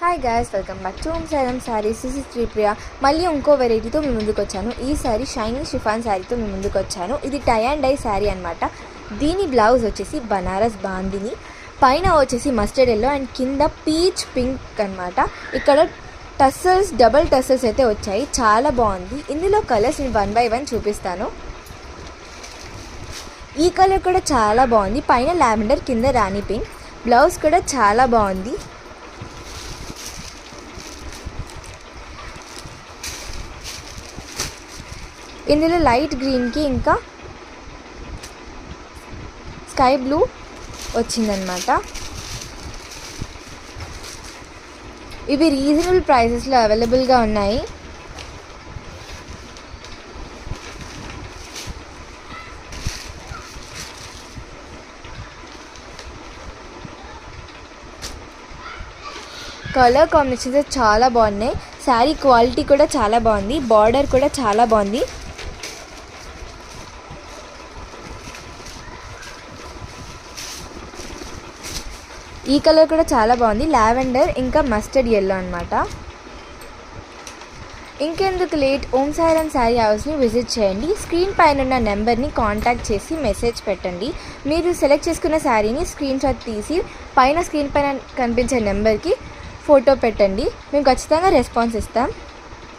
Hi guys, welcome back to Om Sairam saris. This is Sripriya. మళ్ళీ ఇంకో వెరైటీతో మీ ముందుకు వచ్చాను. ఈసారి షైనింగ్ షిఫాన్ శారీతో మీ ముందుకు వచ్చాను. ఇది టై అండ్ డై శారీ అనమాట. దీని బ్లౌజ్ వచ్చేసి బనారస్ బాందిని, పైన వచ్చేసి మస్టర్డ్ ఎల్లో అండ్ కింద పీచ్ పింక్ అనమాట. ఇక్కడ టస్సల్స్, డబల్ టస్సల్స్ అయితే వచ్చాయి. చాలా బాగుంది. ఇందులో కలర్స్ నేను 1 by 1 చూపిస్తాను. ఈ కలర్ కూడా చాలా బాగుంది. పైన లావెండర్, కింద రాణి పింక్. బ్లౌజ్ కూడా చాలా బాగుంది. ఇందులో లైట్ గ్రీన్కి ఇంకా స్కై బ్లూ వచ్చిందనమాట. ఇవి రీజనబుల్ ప్రైసెస్లో అవైలబుల్గా ఉన్నాయి. కలర్ కాంబినేషన్స్ చాలా బాగున్నాయి. శారీ క్వాలిటీ కూడా చాలా బాగుంది. బార్డర్ కూడా చాలా బాగుంది. ఈ కలర్ కూడా చాలా బాగుంది. లావెండర్ ఇంకా మస్టర్డ్ ఎల్లో అనమాట. ఇంకెందుకు లేట్, ఓం సాయిరామ్ శారీ హౌస్ని విజిట్ చేయండి. స్క్రీన్ పైన ఉన్న నెంబర్ని కాంటాక్ట్ చేసి మెసేజ్ పెట్టండి. మీరు సెలెక్ట్ చేసుకున్న శారీని స్క్రీన్ షాట్ తీసి పైన స్క్రీన్ పైన కనిపించే నెంబర్కి ఫోటో పెట్టండి. మేము ఖచ్చితంగా రెస్పాన్స్ ఇస్తాం.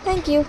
Thank you.